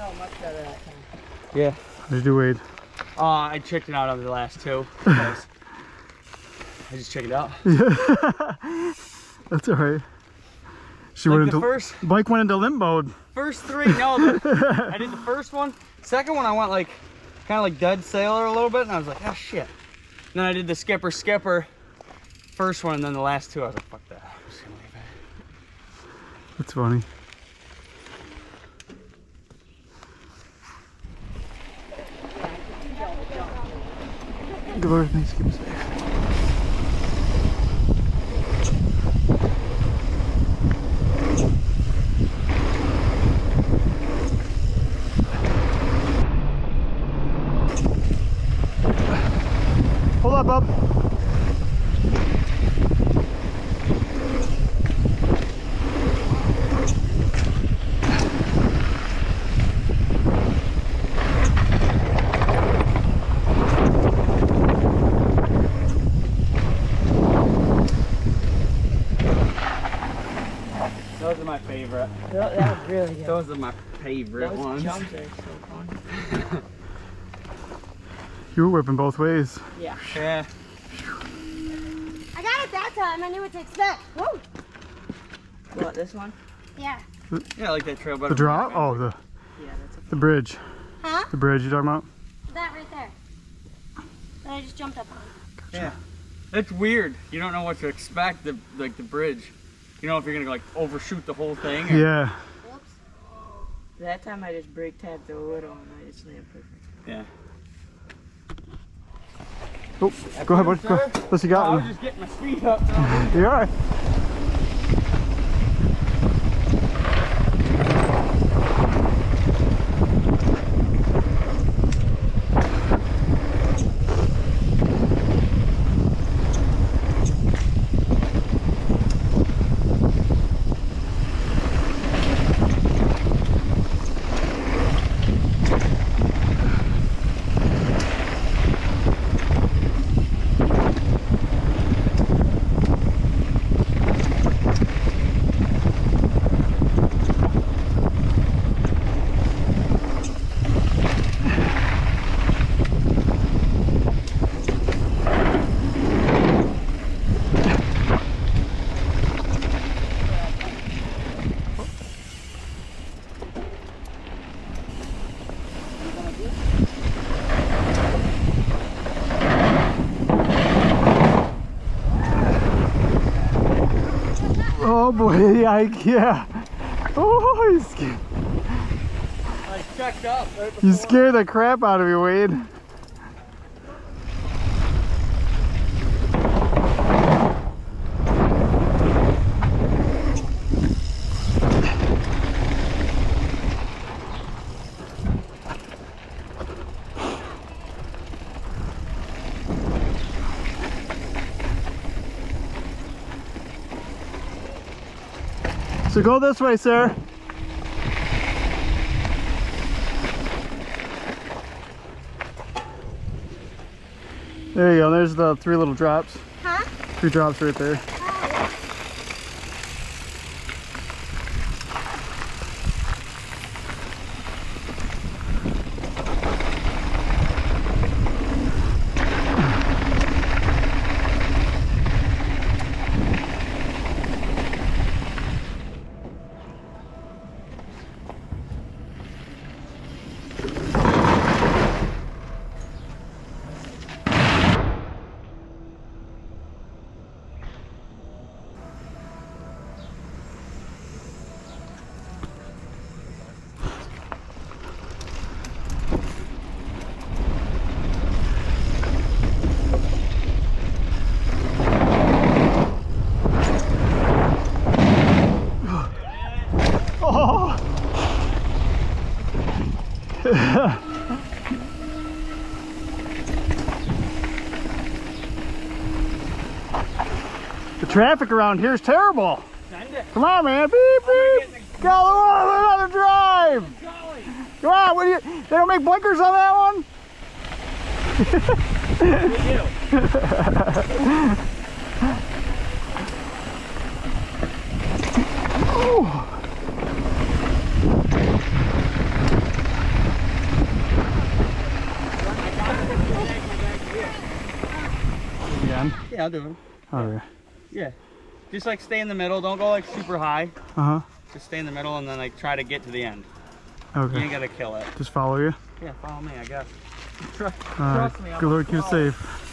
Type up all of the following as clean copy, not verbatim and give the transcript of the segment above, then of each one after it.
out much better that time. Yeah. How did you do, Wade? I checked it out on the last two. I just checked it out. Yeah. That's all right. She went into bike went into limbo. First three, no, I did the first one. Second one, I went like kind of like dead sailor a little bit, and I was like, oh shit. And then I did the skipper first one, and then the last two, I was like, fuck that. I'm just gonna leave it. That's funny. Good Lord, thanks, keep us safe. Hold up, bub. Those are my favorite. That was really good. Those are my favorite ones. Those jumps are so fun. You were whipping both ways. Yeah. Yeah. I got it that time. I knew what to expect. Woo! What, this one? Yeah. Yeah, I like that trail better. The drop? Oh, Yeah, that's the bridge. Huh? The bridge you talking about? That right there. That I just jumped up on. Yeah. It's weird. You don't know what to expect, the bridge. You know if you're gonna like overshoot the whole thing. Or... Yeah. Whoops. That time I just brake tapped a little and I just landed perfect. Yeah. Oh, go ahead, buddy. Go. What's you got? I was just getting my speed up. You're all right. Oh boy, yeah. Oh, he's scared. I checked up right before. You scared the crap out of me, Wade. So go this way, sir. There you go. There's the 3 little drops. Huh? 3 drops right there. The traffic around here is terrible. Come on, man. Beep, beep. Go on, another drive. Come on. What do you? They don't make blinkers on that one? Yeah, I'll do it. Okay. Yeah. Just like stay in the middle. Don't go like super high. Uh-huh. Just stay in the middle and then like try to get to the end. Okay. You ain't gotta kill it. Just follow you? Yeah, follow me, I guess. Trust me. Good Lord, keep it safe.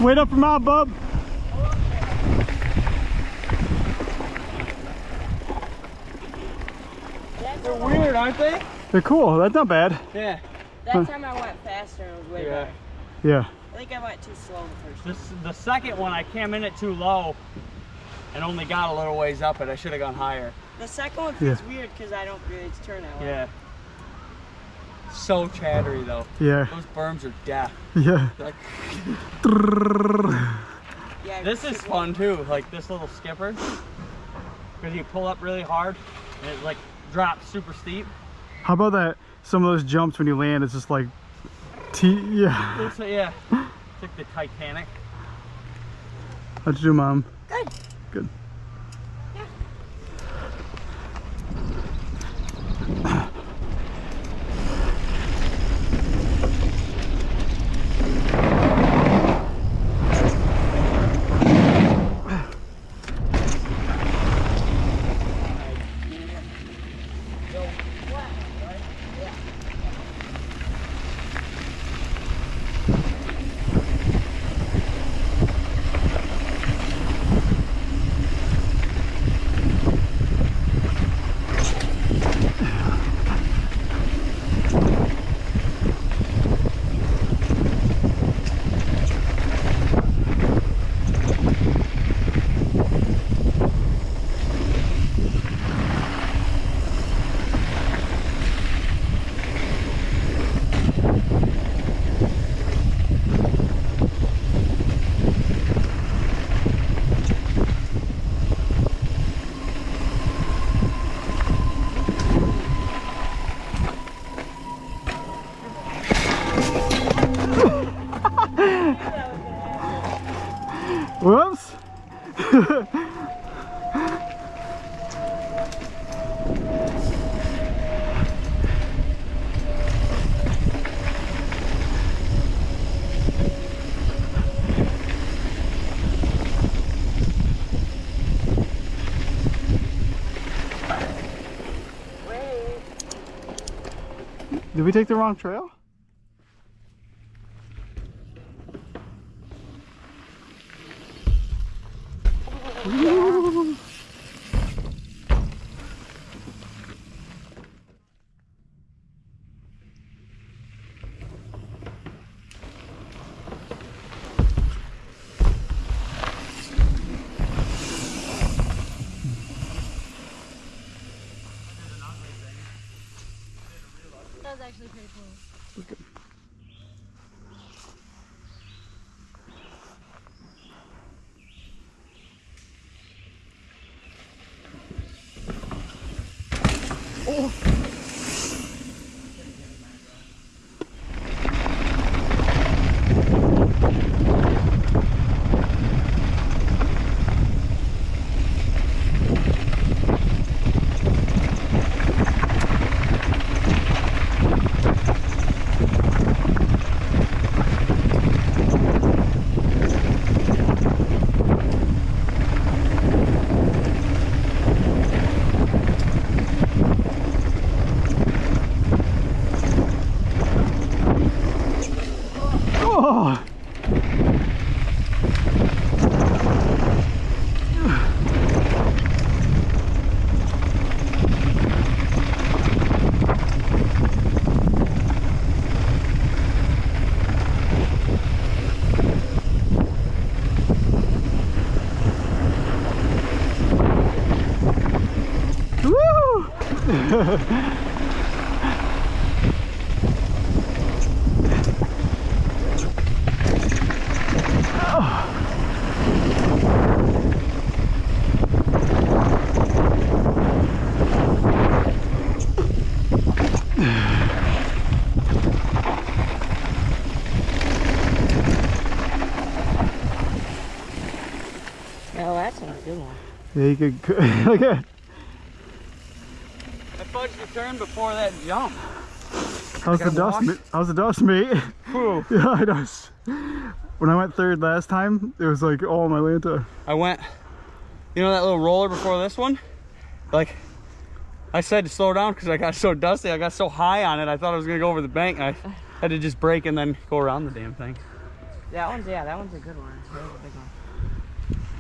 Wait up for my bub. They're weird, aren't they? They're cool. That's not bad. Yeah. That time I went faster and it was way better. Yeah. I think I went too slow the first time. The second one, I came in it too low and only got a little ways up it. I should have gone higher. The second one feels weird because I don't really turn that way. Yeah. So chattery though. Yeah. Those berms are death. Yeah. Like, Yeah, this is fun too, like this little skipper. Because you pull up really hard and it like drops super steep. How about that? Some of those jumps when you land, it's just like, yeah. It's like the Titanic. How'd you do, Mom? Good. Good. Whoops. Did we take the wrong trail? That was actually pretty cool. Okay. Oh. Oh, that's a good one. Yeah, you could. Look at. I fudged the turn before that jump. How's the dust? How's the dust, mate? Whew. Yeah, it does. When I went third last time, it was like all my Lanta. I went, you know that little roller before this one? Like, I said to slow down because I got so dusty. I got so high on it, I thought I was going to go over the bank. And I had to just brake and then go around the damn thing. That one's a good one. That was a big one.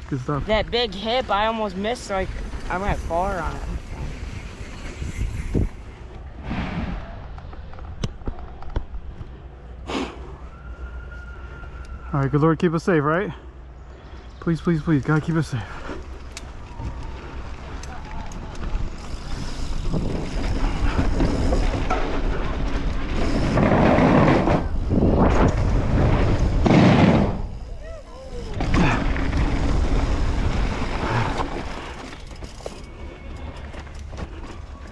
Good stuff. That big hip, I almost missed, so I went far on it. All right, good Lord, keep us safe, right? Please, please, please, God, keep us safe.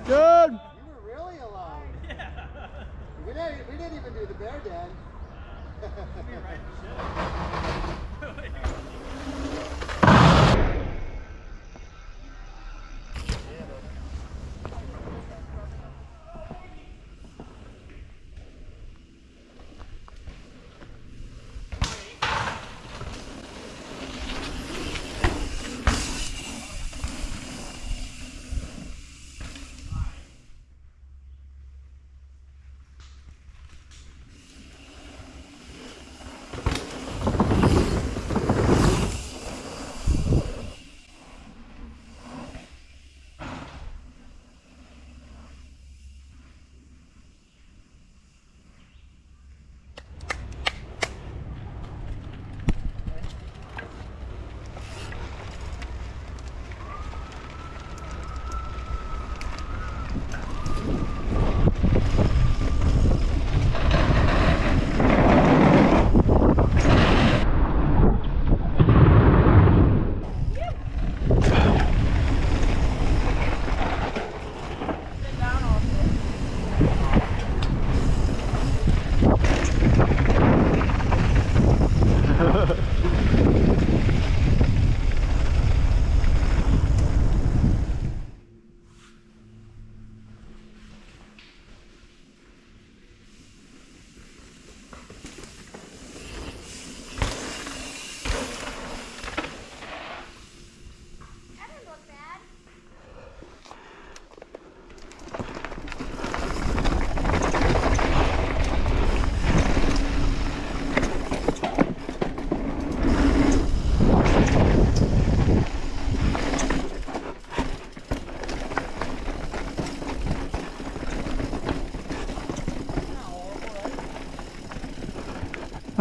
Good. You were really alone. Yeah. We didn't even do the bear den.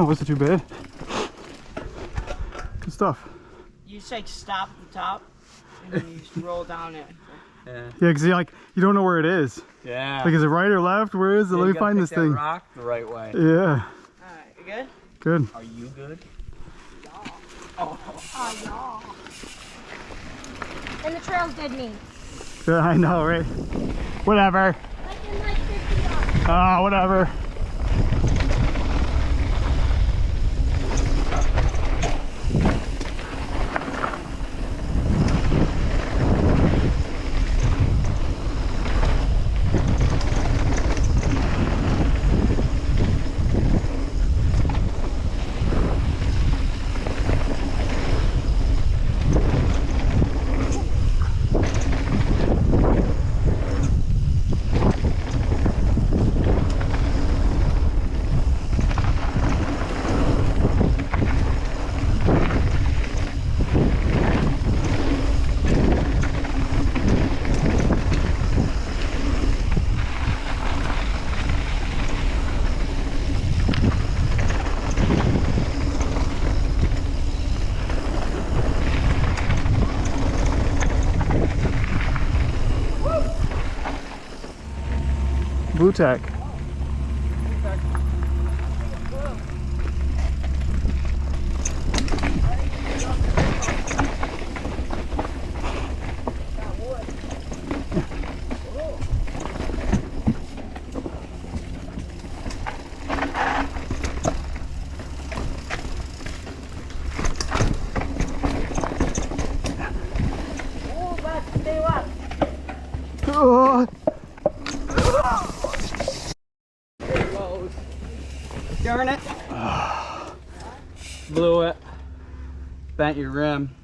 Oh, wasn't too bad. Good stuff. You just like stop at the top and then you just roll down it. Yeah. Yeah, because you don't know where it is. Yeah. Like, is it right or left? Where is it? Yeah, Let you me gotta find pick this that thing. rock the right way. Yeah. Alright, you good? Good. Are you good? Oh, no. And the trails did me. Yeah, I know, right? Whatever. Like in like 50 yards. Ah, whatever. Blue Tech. Oh. Darn it. Blew it. Bent your rim.